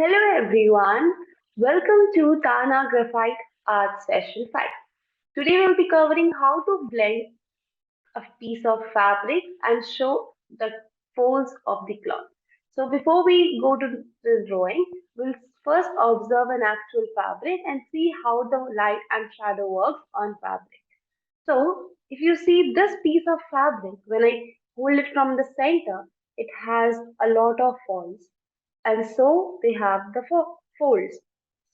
Hello everyone, welcome to TANA Graphite Art Session 5. Today we'll be covering how to blend a piece of fabric and show the folds of the cloth. So before we go to the drawing, we'll first observe an actual fabric and see how the light and shadow works on fabric. So if you see this piece of fabric, when I hold it from the center, it has a lot of folds and so they have the folds.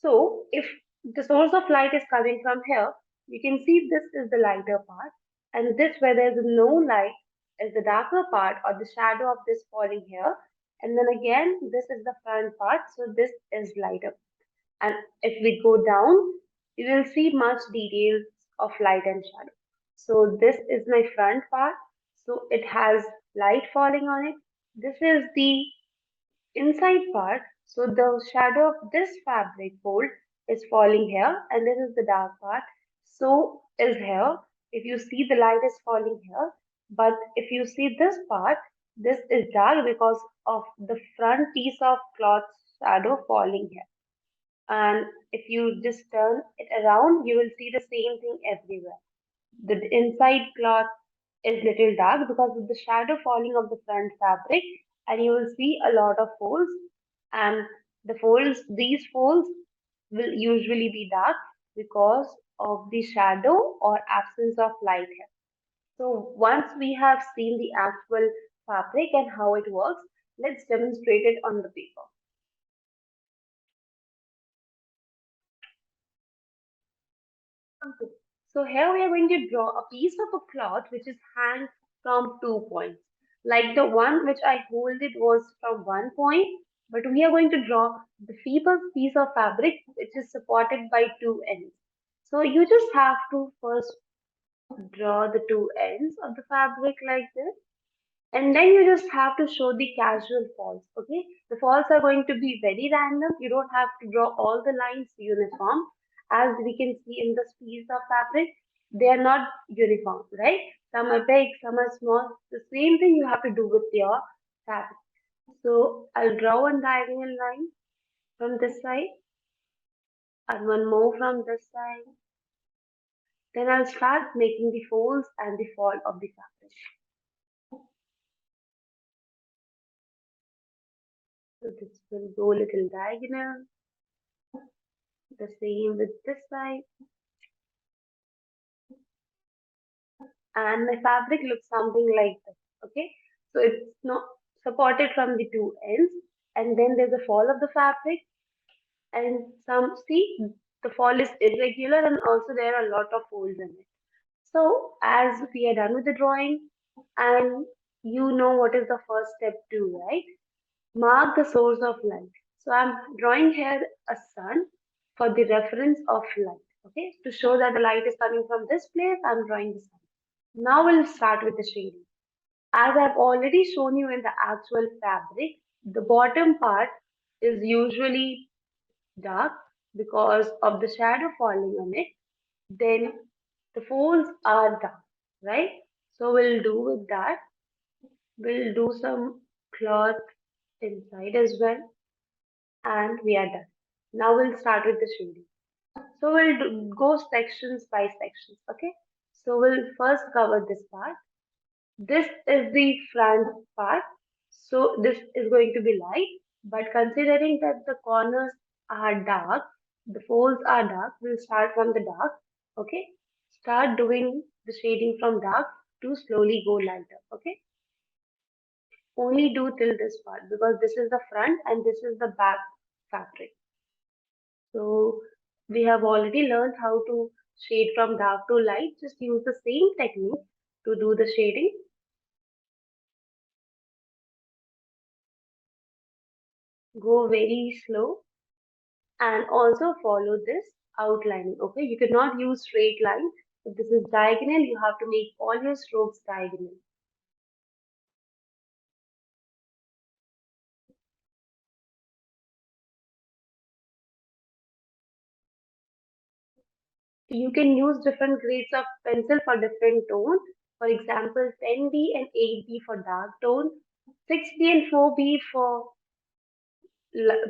So if the source of light is coming from here, you can see this is the lighter part and this where there is no light is the darker part or the shadow of this falling here, and then again this is the front part, so this is lighter. And if we go down, you will see much details of light and shadow. So this is my front part, so it has light falling on it. This is the inside part, so the shadow of this fabric fold is falling here, and this is the dark part. So is here. If you see, the light is falling here, but if you see this part, this is dark because of the front piece of cloth shadow falling here. And if you just turn it around, you will see the same thing everywhere. The inside cloth is little dark because of the shadow falling of the front fabric, and you will see a lot of folds, and these folds will usually be dark because of the shadow or absence of light here. So once we have seen the actual fabric and how it works, let's demonstrate it on the paper. Okay. So here we are going to draw a piece of a cloth which is hanged from 2 points. Like the one which I hold it was from 1 point, but we are going to draw the feeble piece of fabric which is supported by two ends. So you just have to first draw the two ends of the fabric like this, and then you just have to show the casual falls. Okay, the falls are going to be very random. You don't have to draw all the lines uniform. As we can see in this piece of fabric, they are not uniform, right? Some are big, some are small. The same thing you have to do with your fabric. So I'll draw one diagonal line from this side and one more from this side. Then I'll start making the folds and the fall of the fabric. So this will go a little diagonal. The same with this side, and my fabric looks something like this. Okay, so it's not supported from the two ends, and then there's a fall of the fabric, and some see the fall is irregular, and also there are a lot of folds in it. So as we are done with the drawing, and you know what is the first step too, right? Mark the source of light. So I'm drawing here a sun for the reference of light. Okay, to show that the light is coming from this place, I'm drawing the sun. Now we'll start with the shading. As I've already shown you in the actual fabric, the bottom part is usually dark because of the shadow falling on it. Then the folds are dark, right? So we'll do with that. We'll do some cloth inside as well, and we are done. Now we'll start with the shading. So we'll go sections by sections, okay? So we'll first cover this part. This is the front part. So this is going to be light, but considering that the corners are dark, the folds are dark, we'll start from the dark, okay? Start doing the shading from dark to slowly go lighter, okay? Only do till this part because this is the front and this is the back fabric. So we have already learned how to shade from dark to light. Just use the same technique to do the shading. Go very slow and also follow this outlining. Okay, you cannot use straight line. If this is diagonal, you have to make all your strokes diagonal. You can use different grades of pencil for different tones. For example, 10B and 8B for dark tone, 6B and 4B for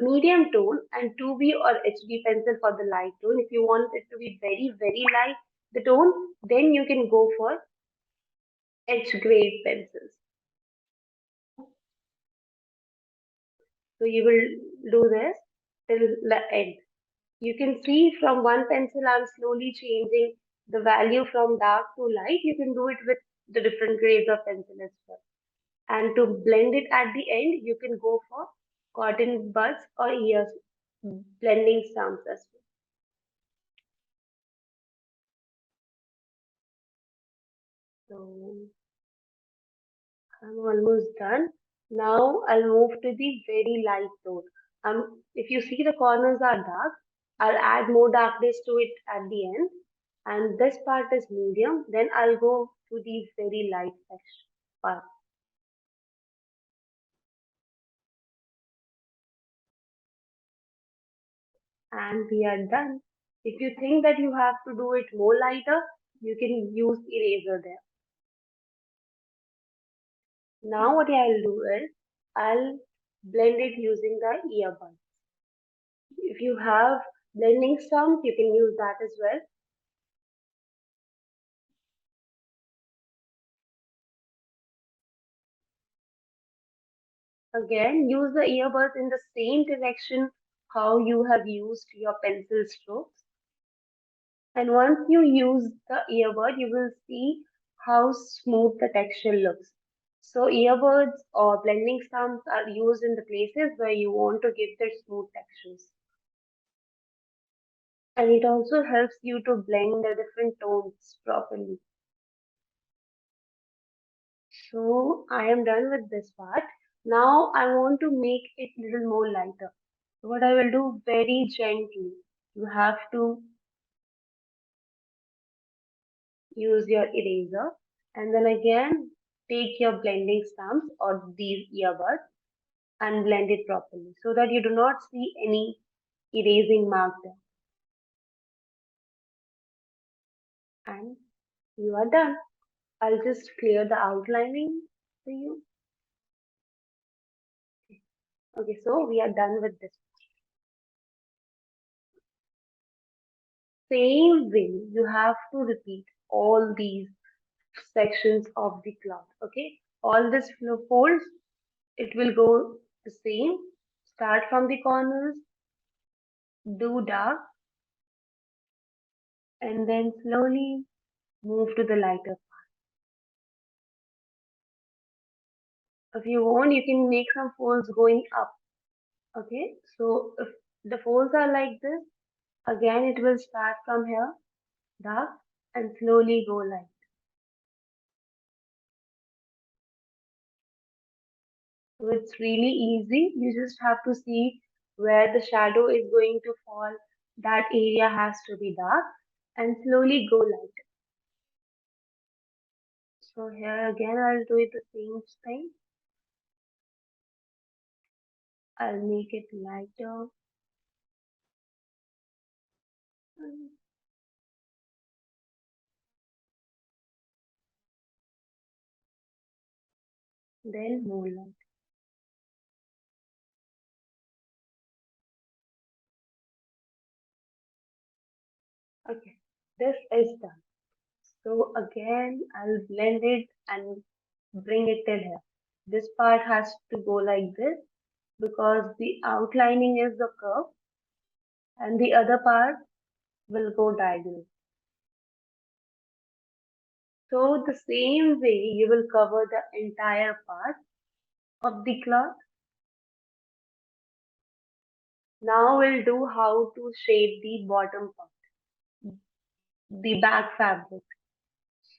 medium tone and 2B or HB pencil for the light tone. If you want it to be very, very light, the tone, then you can go for H grade pencils. So you will do this till the end. You can see from one pencil I'm slowly changing the value from dark to light. You can do it with the different grades of pencil as well. And to blend it at the end, you can go for cotton buds or ears blending stumps as well. So I'm almost done. Now I'll move to the very light tone. If you see the corners are dark, I'll add more darkness to it at the end. And this part is medium. Then I'll go to the very light section part. And we are done. If you think that you have to do it more lighter, you can use eraser there. Now what I'll do is I'll blend it using the earbuds. If you have blending stump, you can use that as well. Again, use the earbuds in the same direction how you have used your pencil strokes. And once you use the earbud, you will see how smooth the texture looks. So earbuds or blending stumps are used in the places where you want to give their smooth textures. And it also helps you to blend the different tones properly. So I am done with this part. Now I want to make it little more lighter. What I will do very gently. You have to use your eraser and then again take your blending stumps or these earbuds and blend it properly so that you do not see any erasing mark there. And you are done. I'll just clear the outlining for you. Okay, so we are done with this. Same way, you have to repeat all these sections of the cloth. Okay, all this folds, it will go the same. Start from the corners, do dark, and then slowly move to the lighter. If you want, you can make some folds going up. Okay, so if the folds are like this, again it will start from here, dark, and slowly go light. So it's really easy. You just have to see where the shadow is going to fall. That area has to be dark and slowly go light. So here again, I'll do it the same thing. I'll make it lighter. And then more light. Okay, this is done. So again, I'll blend it and bring it till here. This part has to go like this because the outlining is the curve and the other part will go diagonal. So the same way you will cover the entire part of the cloth. Now we'll do how to shape the bottom part, the back fabric.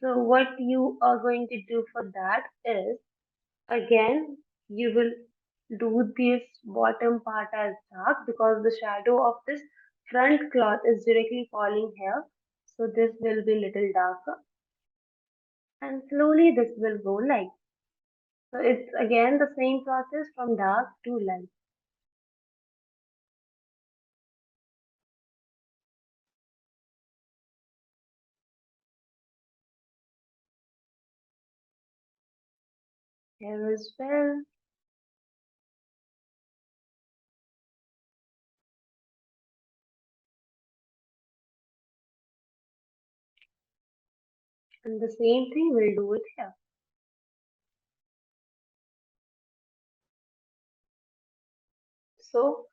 So what you are going to do for that is again you will do this bottom part as dark because the shadow of this front cloth is directly falling here. So this will be little darker and slowly this will go light. So it's again the same process from dark to light. Here as well. And the same thing we'll do it here. So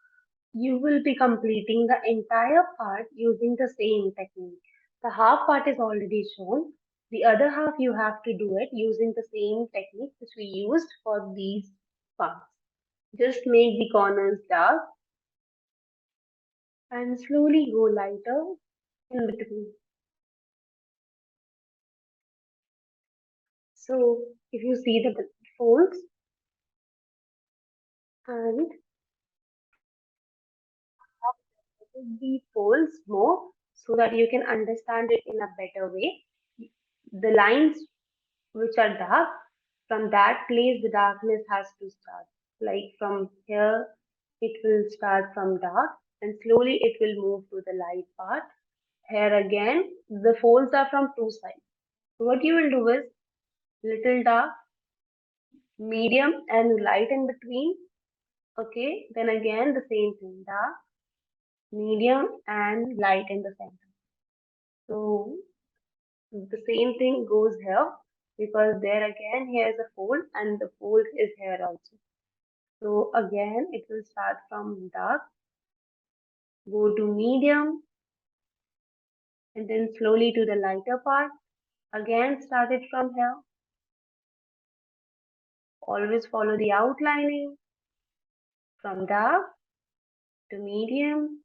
you will be completing the entire part using the same technique. The half part is already shown. The other half you have to do it using the same technique which we used for these parts. Just make the corners dark and slowly go lighter in between. So if you see the folds and the folds more so that you can understand it in a better way. The lines which are dark, from that place the darkness has to start. Like from here, it will start from dark and slowly it will move to the light part. Here again, the folds are from two sides. So what you will do is little dark, medium and light in between. Okay, then again the same thing, dark, medium and light in the center. So the same thing goes here because there again here is a fold and the fold is here also. So again it will start from dark, go to medium and then slowly to the lighter part. Again start it from here. Always follow the outlining from dark to medium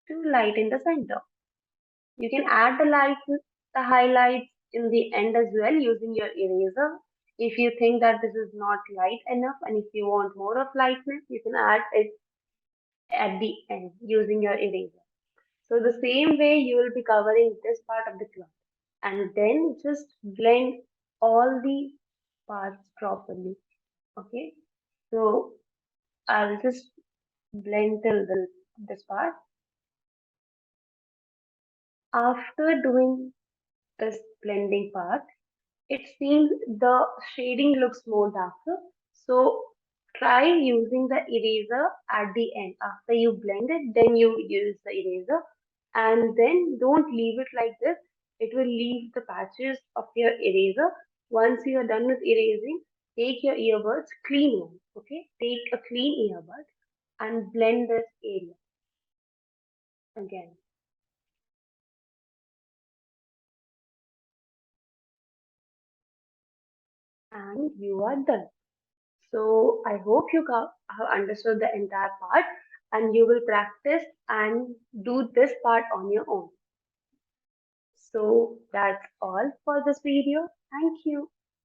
to light in the center. You can add the lights, the highlights in the end as well using your eraser. If you think that this is not light enough and if you want more of lightness, you can add it at the end using your eraser. So the same way you will be covering this part of the cloth and then just blend all the parts properly. Okay. So I'll just blend till this part. After doing this blending part, it seems the shading looks more darker. So try using the eraser at the end. After you blend it, then you use the eraser and then don't leave it like this. It will leave the patches of your eraser. Once you are done with erasing, take your earbuds, clean one. Okay, take a clean earbud and blend this area again. And you are done. So I hope you have understood the entire part and you will practice and do this part on your own. So that's all for this video. Thank you.